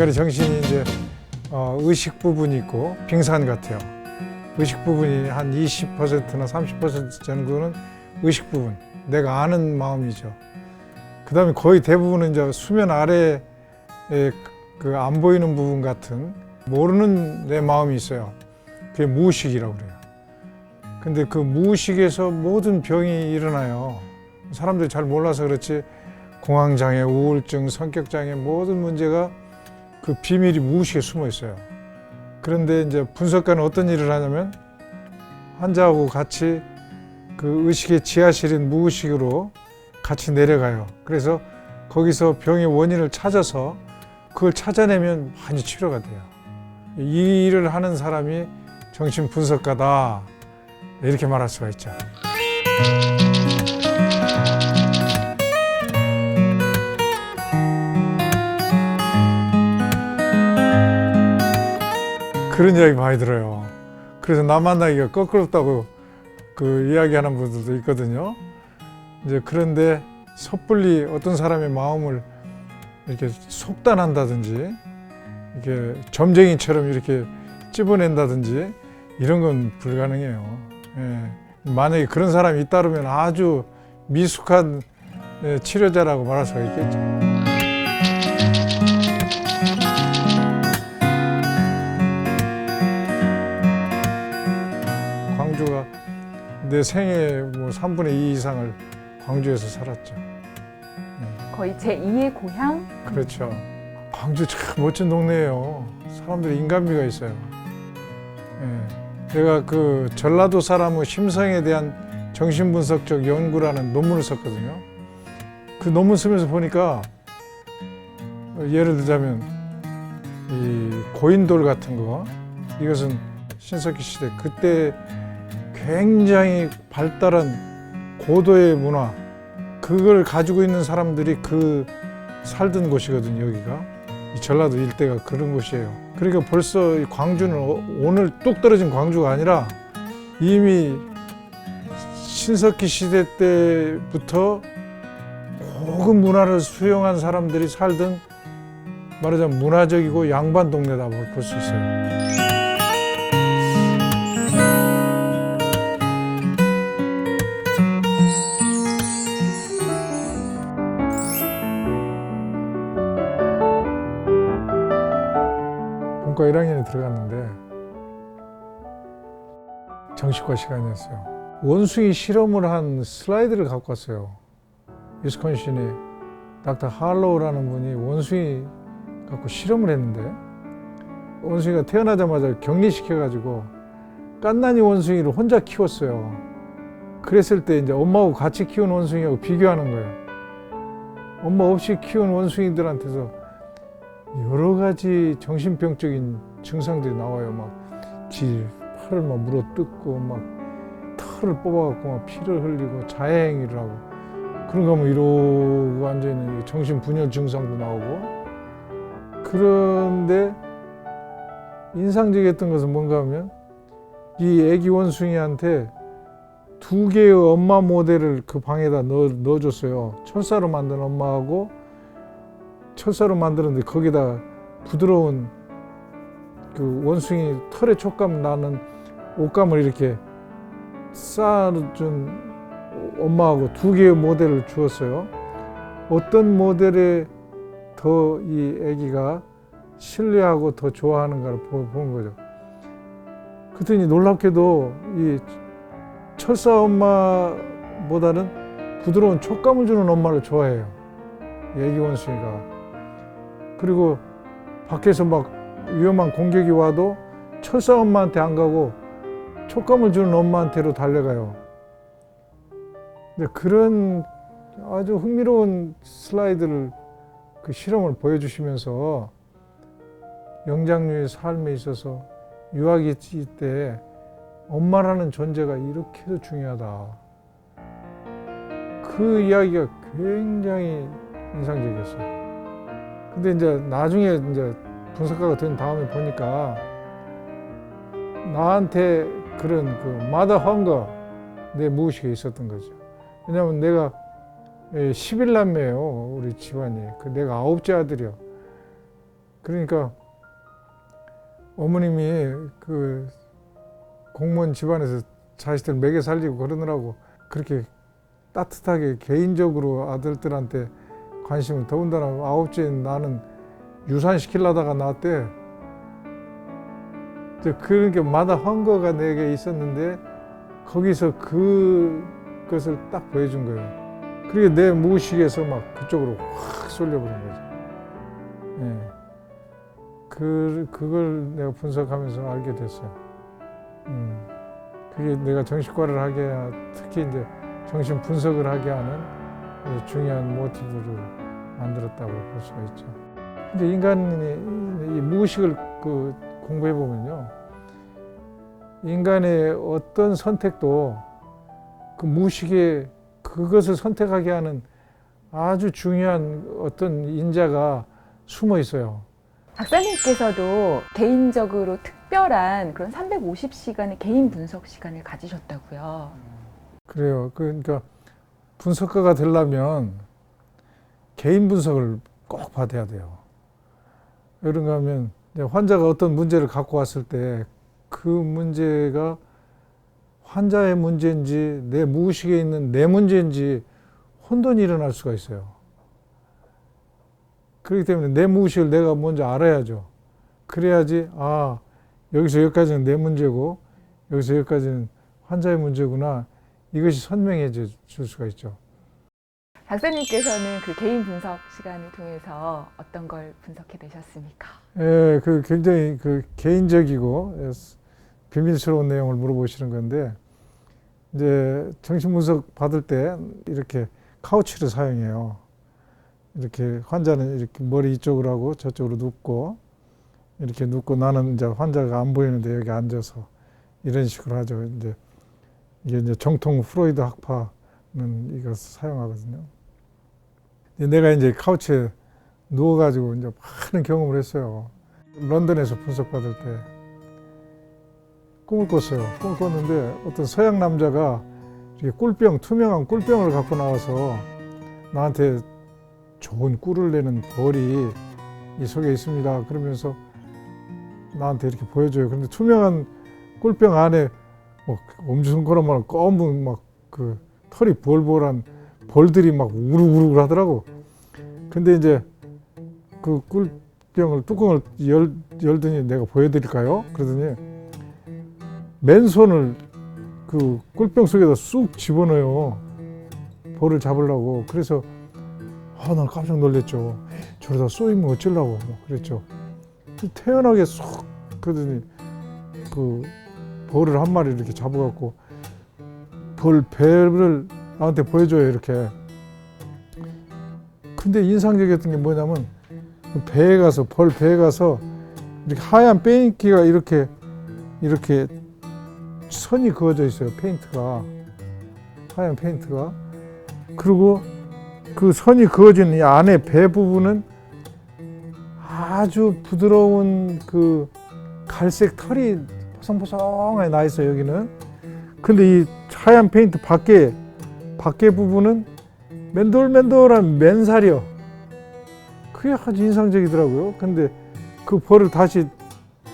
인간의 정신이 이제 의식 부분이 있고 빙산 같아요. 의식 부분이 한 20%나 30% 정도는 의식 부분, 내가 아는 마음이죠. 그 다음에 거의 대부분은 이제 수면 아래에 그 안 보이는 부분 같은 모르는 내 마음이 있어요. 그게 무의식이라고 그래요. 근데 그 무의식에서 모든 병이 일어나요. 사람들이 잘 몰라서 그렇지 공황장애, 우울증, 성격장애 모든 문제가 그 비밀이 무의식에 숨어 있어요. 그런데 이제 분석가는 어떤 일을 하냐면 환자하고 같이 그 의식의 지하실인 무의식으로 같이 내려가요. 그래서 거기서 병의 원인을 찾아서 그걸 찾아내면 많이 치료가 돼요. 이 일을 하는 사람이 정신분석가다 이렇게 말할 수가 있죠. 그런 이야기 많이 들어요. 그래서 나 만나기가 껄끄럽다고 그 이야기하는 분들도 있거든요. 이제 그런데 섣불리 어떤 사람의 마음을 이렇게 속단한다든지 이렇게 점쟁이처럼 이렇게 찝어낸다든지 이런 건 불가능해요. 예. 만약에 그런 사람이 있다면 아주 미숙한 치료자라고 말할 수가 있겠죠. 광주가 내 생애 뭐 3분의 2 이상을 광주에서 살았죠. 거의 제2의 고향? 그렇죠. 광주 참 멋진 동네예요. 사람들이 인간미가 있어요. 예. 내가 그 전라도 사람의 심성에 대한 정신분석적 연구라는 논문을 썼거든요. 그 논문 쓰면서 보니까 예를 들자면 이 고인돌 같은 거, 이것은 신석기 시대 그때 굉장히 발달한 고도의 문화, 그걸 가지고 있는 사람들이 그 살던 곳이거든요. 여기가 이 전라도 일대가 그런 곳이에요. 그러니까 벌써 이 광주는 오늘 뚝 떨어진 광주가 아니라 이미 신석기 시대 때부터 고급 문화를 수용한 사람들이 살던 말하자면 문화적이고 양반 동네다 볼 수 있어요. 본과 1학년에 들어갔는데 정신과 시간이었어요. 원숭이 실험을 한 슬라이드를 갖고 왔어요. 위스콘신에 닥터 할로우라는 분이 원숭이 갖고 실험을 했는데 원숭이가 태어나자마자 격리시켜가지고 갓난이 원숭이를 혼자 키웠어요. 그랬을 때 이제 엄마하고 같이 키운 원숭이하고 비교하는 거예요. 엄마 없이 키운 원숭이들한테서 여러 가지 정신병적인 증상들이 나와요. 막 팔을 막 물어뜯고 막 털을 뽑아갖고 막 피를 흘리고 자해행위를 하고 그런 거 하면 이러고 앉아있는 정신분열 증상도 나오고. 그런데 인상적이었던 것은 뭔가 하면 이 애기 원숭이한테 2개의 엄마 모델을 그 방에다 넣어줬어요. 철사로 만든 엄마하고 철사로 만들었는데 거기다 부드러운 그 원숭이 털의 촉감 나는 옷감을 이렇게 쌓아준 엄마하고 2개의 모델을 주었어요. 어떤 모델에 더 이 아기가 신뢰하고 더 좋아하는가를 보는 거죠. 그랬더니 놀랍게도 이 철사 엄마보다는 부드러운 촉감을 주는 엄마를 좋아해요. 이 아기 원숭이가. 그리고 밖에서 막 위험한 공격이 와도 철사 엄마한테 안 가고 촉감을 주는 엄마한테로 달려가요. 근데 그런 아주 흥미로운 슬라이드를 그 실험을 보여주시면서 영장류의 삶에 있어서 유아기 때 엄마라는 존재가 이렇게도 중요하다. 그 이야기가 굉장히 인상적이었어요. 근데 이제 나중에 이제 분석가가 된 다음에 보니까 나한테 그런 그 마더 헝거 내 무의식에 있었던 거죠. 왜냐하면 내가 11남매예요, 우리 집안이. 내가 9째 아들이요. 그러니까 어머님이 그 공무원 집안에서 자식들 먹여 살리고 그러느라고 그렇게 따뜻하게 개인적으로 아들들한테 관심을, 더군다나 아홉째 나는 유산시키려다가 낳았대. 그런 게 마다 헌거가 내게 있었는데 거기서 그것을 딱 보여준 거예요. 그게 내 무의식에서 막 그쪽으로 확 쏠려버린 거죠. 예. 그걸 내가 분석하면서 알게 됐어요. 그게 내가 정신과를 하게, 특히 이제 정신 분석을 하게 하는 중요한 모티브를 만들었다고 볼 수가 있죠. 근데 인간이 이 무의식을 공부해 보면요, 인간의 어떤 선택도 그 무의식에 그것을 선택하게 하는 아주 중요한 어떤 인자가 숨어 있어요. 박사님께서도 개인적으로 특별한 그런 350시간의 개인 분석 시간을 가지셨다고요. 그래요. 그러니까 분석가가 되려면 개인 분석을 꼭 받아야 돼요. 그런가 하면 환자가 어떤 문제를 갖고 왔을 때 그 문제가 환자의 문제인지 내 무의식에 있는 내 문제인지 혼돈이 일어날 수가 있어요. 그렇기 때문에 내 무의식을 내가 먼저 알아야죠. 그래야지 여기서 여기까지는 내 문제고 여기서 여기까지는 환자의 문제구나, 이것이 선명해질 수가 있죠. 박사님께서는 그 개인 분석 시간을 통해서 어떤 걸 분석해 내셨습니까? 예, 굉장히 개인적이고 비밀스러운 내용을 물어보시는 건데, 이제 정신분석 받을 때 이렇게 카우치를 사용해요. 이렇게 환자는 이렇게 머리 이쪽으로 하고 저쪽으로 눕고, 이렇게 눕고 나는 이제 환자가 안 보이는데 여기 앉아서 이런 식으로 하죠. 이게 이제 정통 프로이드 학파는 이것을 사용하거든요. 내가 이제 카우치에 누워가지고 이제 많은 경험을 했어요. 런던에서 분석받을 때 꿈을 꿨어요. 꿈을 꿨는데 어떤 서양 남자가 이렇게 투명한 꿀병을 갖고 나와서 나한테 좋은 꿀을 내는 벌이 이 속에 있습니다. 그러면서 나한테 이렇게 보여줘요. 그런데 투명한 꿀병 안에 뭐 엄청난 검은 털이 볼볼한 벌들이 막 우르르 하더라고. 근데 이제 그 꿀병을 뚜껑을 열더니 내가 보여드릴까요? 그러더니 맨손을 그 꿀병 속에다 쑥 집어넣어요. 벌을 잡으려고. 그래서 난 깜짝 놀랐죠. 저러다 쏘이면 어쩌려고 그랬죠. 태연하게 쏙 그러더니 그 벌을 한 마리 이렇게 잡아갖고 배를 나한테 보여줘요, 이렇게. 근데 인상적이었던 게 뭐냐면 배에 가서 이렇게 하얀 페인트가 이렇게 선이 그어져 있어요. 하얀 페인트가. 그리고 그 선이 그어진 이 안에 배 부분은 아주 부드러운 그 갈색 털이 보송보송하게 나 있어요, 여기는. 근데 이 하얀 페인트 밖에 부분은 맨돌맨돌한 맨살이요. 그게 아주 인상적이더라고요. 근데 그 벌을 다시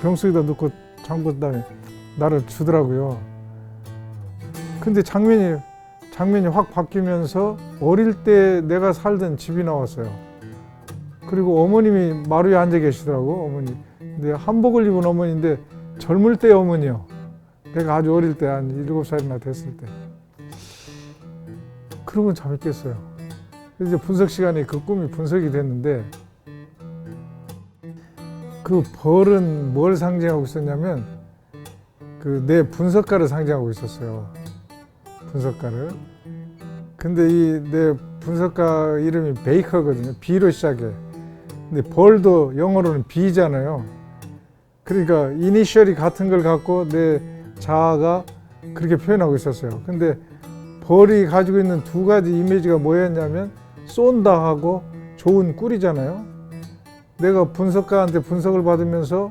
병 속에다 넣고 잠근 다음에 나를 주더라고요. 근데 장면이 확 바뀌면서 어릴 때 내가 살던 집이 나왔어요. 그리고 어머님이 마루에 앉아 계시더라고, 어머니. 근데 한복을 입은 어머니인데 젊을 때 어머니요. 내가 아주 어릴 때 한 7살이나 됐을 때. 그러고는 잠이 깼어요. 그래서 이제 분석 시간에 그 꿈이 분석이 됐는데, 그 벌은 뭘 상징하고 있었냐면 내 분석가를 상징하고 있었어요. 분석가를. 근데 이 내 분석가 이름이 베이커거든요. B로 시작해. 근데 벌도 영어로는 B잖아요. 그러니까 이니셜이 같은 걸 갖고 내 자아가 그렇게 표현하고 있었어요. 근데 벌이 가지고 있는 두 가지 이미지가 뭐였냐면 쏜다 하고 좋은 꿀이잖아요. 내가 분석가한테 분석을 받으면서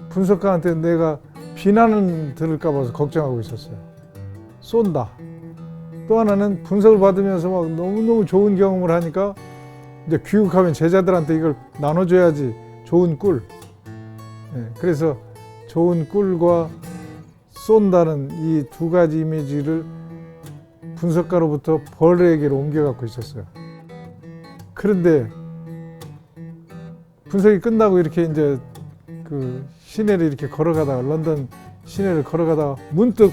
분석가한테 내가 비난을 들을까 봐서 걱정하고 있었어요. 쏜다. 또 하나는 분석을 받으면서 막 너무너무 좋은 경험을 하니까 이제 귀국하면 제자들한테 이걸 나눠줘야지 좋은 꿀. 예, 그래서 좋은 꿀과 쏜다는 이 두 가지 이미지를 분석가로부터 벌에게로 옮겨갖고 있었어요. 그런데 분석이 끝나고 이렇게 이제 그 시내를 이렇게 걸어가다가 런던 시내를 걸어가다가 문득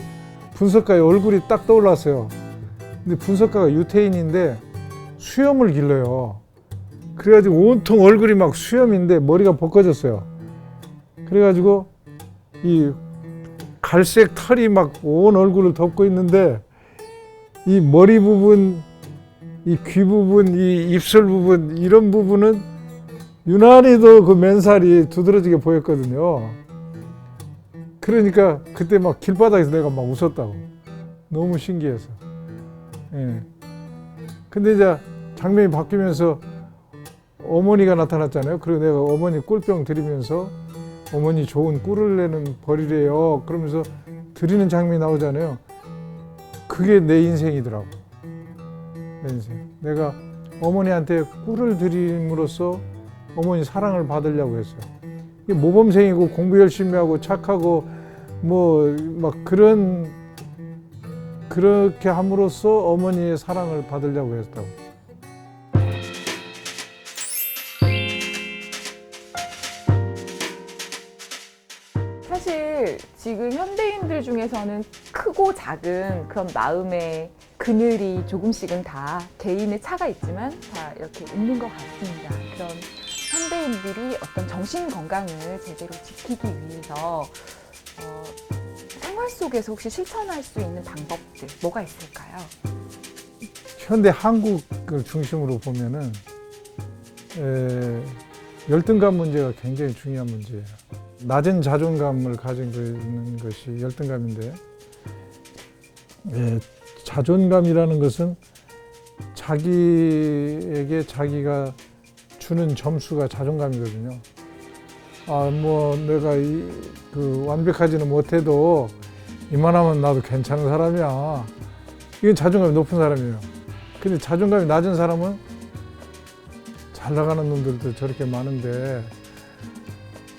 분석가의 얼굴이 딱 떠올랐어요. 근데 분석가가 유태인인데 수염을 길러요. 그래가지고 온통 얼굴이 막 수염인데 머리가 벗겨졌어요. 그래가지고 이 갈색 털이 막 온 얼굴을 덮고 있는데 이 머리 부분, 이 귀 부분, 이 입술 부분 이런 부분은 유난히도 그 맨살이 두드러지게 보였거든요. 그러니까 그때 막 길바닥에서 내가 막 웃었다고. 너무 신기해서. 예. 근데 이제 장면이 바뀌면서 어머니가 나타났잖아요. 그리고 내가 어머니 꿀병 드리면서 어머니 좋은 꿀을 내는 벌이래요. 그러면서 드리는 장면이 나오잖아요. 그게 내 인생이더라고. 내 인생. 내가 어머니한테 꿀을 드림으로써 어머니 사랑을 받으려고 했어요. 이게 모범생이고 공부 열심히 하고 착하고 뭐 막 그렇게 함으로써 어머니의 사랑을 받으려고 했다고. 사실 지금 현대인들 중에서는 크고 작은 그런 마음의 그늘이 조금씩은 다 개인의 차가 있지만 다 이렇게 있는 것 같습니다. 그런 현대인들이 어떤 정신 건강을 제대로 지키기 위해서 생활 속에서 혹시 실천할 수 있는 방법들 뭐가 있을까요? 현대 한국을 중심으로 보면은 열등감 문제가 굉장히 중요한 문제예요. 낮은 자존감을 가지고 있는 것이 열등감인데, 자존감이라는 것은 자기에게 자기가 주는 점수가 자존감이거든요. 뭐 내가 완벽하지는 못해도 이만하면 나도 괜찮은 사람이야. 이건 자존감이 높은 사람이에요. 근데 자존감이 낮은 사람은 잘 나가는 놈들도 저렇게 많은데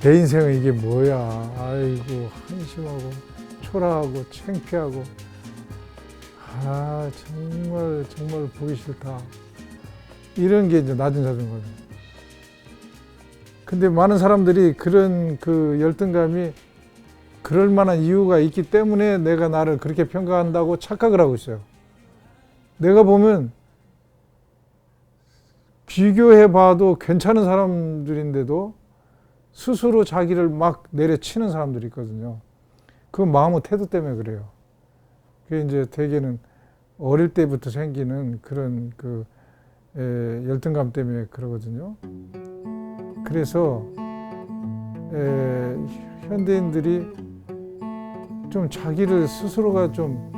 내 인생은 이게 뭐야. 아이고 한심하고 초라하고 창피하고 정말 보기 싫다. 이런 게 이제 낮은 자존감이에요. 근데 많은 사람들이 그런 그 열등감이 그럴 만한 이유가 있기 때문에 내가 나를 그렇게 평가한다고 착각을 하고 있어요. 내가 보면 비교해봐도 괜찮은 사람들인데도 스스로 자기를 막 내려치는 사람들이 있거든요. 그건 마음의 태도 때문에 그래요. 그게 이제 대개는 어릴 때부터 생기는 그런 열등감 때문에 그러거든요. 그래서 현대인들이 좀 자기를 스스로가 좀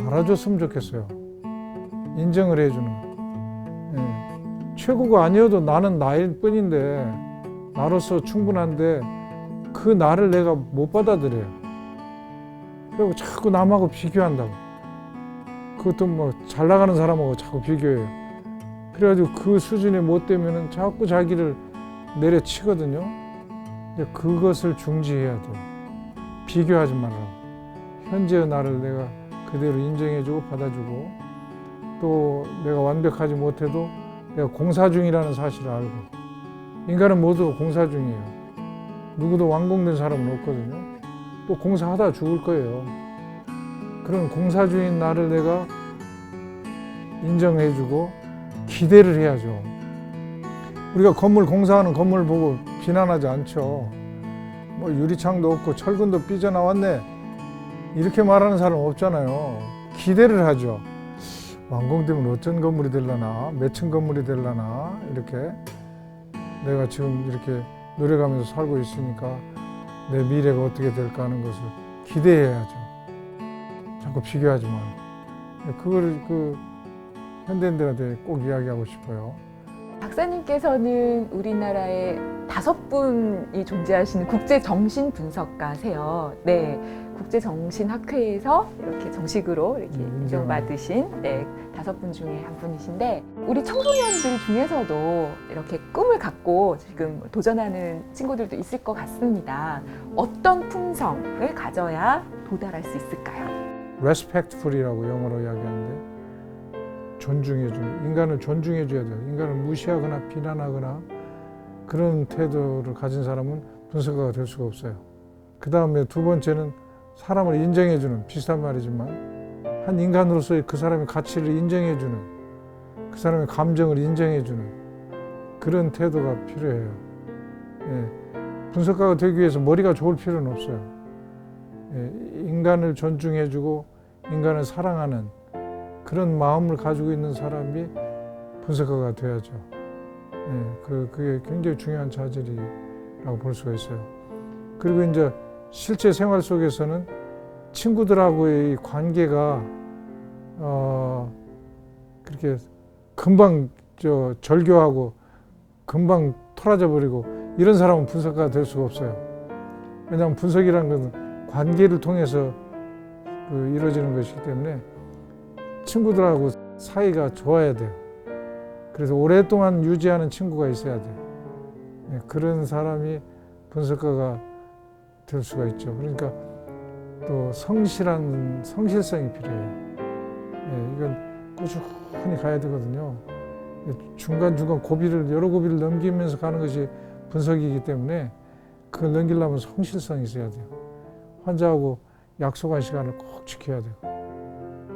알아줬으면 좋겠어요. 인정을 해주는. 최고가 아니어도 나는 나일 뿐인데 나로서 충분한데 그 나를 내가 못 받아들여요. 그리고 자꾸 남하고 비교한다고. 그것도 뭐 잘 나가는 사람하고 자꾸 비교해요. 그래가지고 그 수준에 못 되면은 자꾸 자기를 내려치거든요. 근데 그것을 중지해야 돼요. 비교하지 말라고. 현재의 나를 내가 그대로 인정해주고 받아주고 또 내가 완벽하지 못해도 내가 공사 중이라는 사실을 알고 인간은 모두 공사 중이에요. 누구도 완공된 사람은 없거든요. 또 공사하다 죽을 거예요. 그런 공사 중인 나를 내가 인정해주고 기대를 해야죠. 우리가 건물 공사하는 건물 보고 비난하지 않죠. 뭐 유리창도 없고 철근도 삐져나왔네 이렇게 말하는 사람 없잖아요. 기대를 하죠. 완공되면 어떤 건물이 되려나, 몇 층 건물이 되려나 이렇게 내가 지금 이렇게 노력하면서 살고 있으니까 내 미래가 어떻게 될까 하는 것을 기대해야죠. 자꾸 비교하지 말고. 그걸 현대인들한테 꼭 이야기하고 싶어요. 박사님께서는 우리나라에 5분이 존재하시는 국제 정신 분석가세요. 네, 국제정신학회에서 이렇게 정식으로 이렇게 인정. 인정받으신 5분 중에 한 분이신데 우리 청소년들 중에서도 이렇게 꿈을 갖고 지금 도전하는 친구들도 있을 것 같습니다. 어떤 품성을 가져야 도달할 수 있을까요? respectful이라고 영어로 이야기하는데 존중해주는, 인간을 존중해줘야 돼요. 인간을 무시하거나 비난하거나 그런 태도를 가진 사람은 분석가가 될 수가 없어요. 그 다음에 두 번째는 사람을 인정해주는, 비슷한 말이지만 한 인간으로서의 그 사람의 가치를 인정해주는, 그 사람의 감정을 인정해주는 그런 태도가 필요해요. 예. 분석가가 되기 위해서 머리가 좋을 필요는 없어요. 예. 인간을 존중해주고 인간을 사랑하는 그런 마음을 가지고 있는 사람이 분석가가 돼야죠. 예. 그게 굉장히 중요한 자질이라고 볼 수가 있어요. 그리고 이제 실제 생활 속에서는 친구들하고의 관계가 그렇게 금방 절교하고 금방 토라져 버리고 이런 사람은 분석가가 될 수가 없어요. 왜냐하면 분석이라는 것은 관계를 통해서 이루어지는 것이기 때문에 친구들하고 사이가 좋아야 돼요. 그래서 오랫동안 유지하는 친구가 있어야 돼요. 예, 그런 사람이 분석가가 될 수가 있죠. 그러니까 또 성실성이 필요해요. 예, 이건 꾸준히 가야 되거든요. 중간중간 여러 고비를 넘기면서 가는 것이 분석이기 때문에 그걸 넘기려면 성실성이 있어야 돼요. 환자하고 약속한 시간을 꼭 지켜야 되고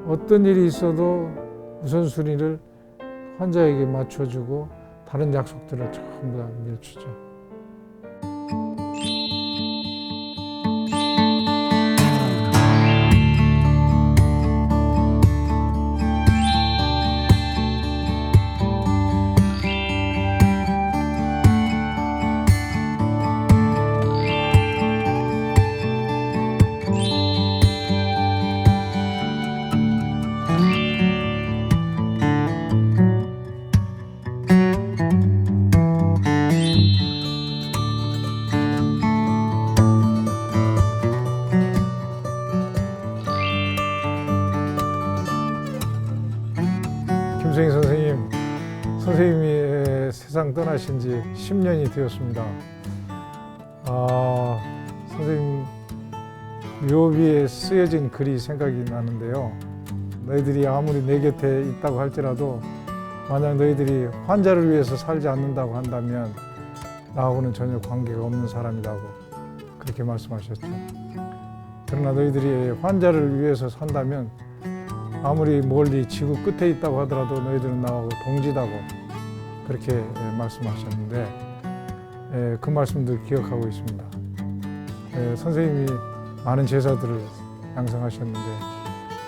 어떤 일이 있어도 우선순위를 환자에게 맞춰주고 다른 약속들을 전부 다 밀치죠. 김성희 선생님이 세상 떠나신 지 10년이 되었습니다. 선생님 묘비에 쓰여진 글이 생각이 나는데요. 너희들이 아무리 내 곁에 있다고 할지라도 만약 너희들이 환자를 위해서 살지 않는다고 한다면 나하고는 전혀 관계가 없는 사람이라고 그렇게 말씀하셨죠. 그러나 너희들이 환자를 위해서 산다면 아무리 멀리 지구 끝에 있다고 하더라도 너희들은 나하고 동지다고 그렇게 말씀하셨는데 그 말씀도 기억하고 있습니다. 선생님이 많은 제자들을 양성하셨는데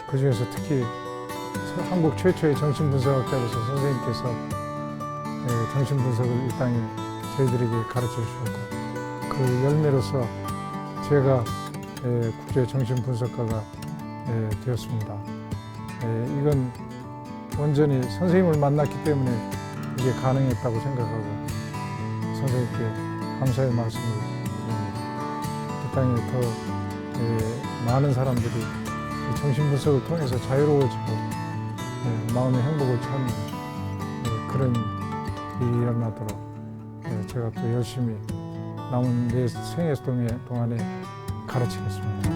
그 중에서 특히 한국 최초의 정신분석학자로서 선생님께서 정신분석을 이 땅에 저희들에게 가르쳐 주셨고 그 열매로서 제가 국제 정신분석가가 되었습니다. 이건 온전히 선생님을 만났기 때문에 이게 가능했다고 생각하고 선생님께 감사의 말씀을 드립니다. 이 땅에 더 많은 사람들이 정신분석을 통해서 자유로워지고 마음의 행복을 찾는 그런 일이 일어나도록 제가 또 열심히 남은 내 생애 동안에 가르치겠습니다.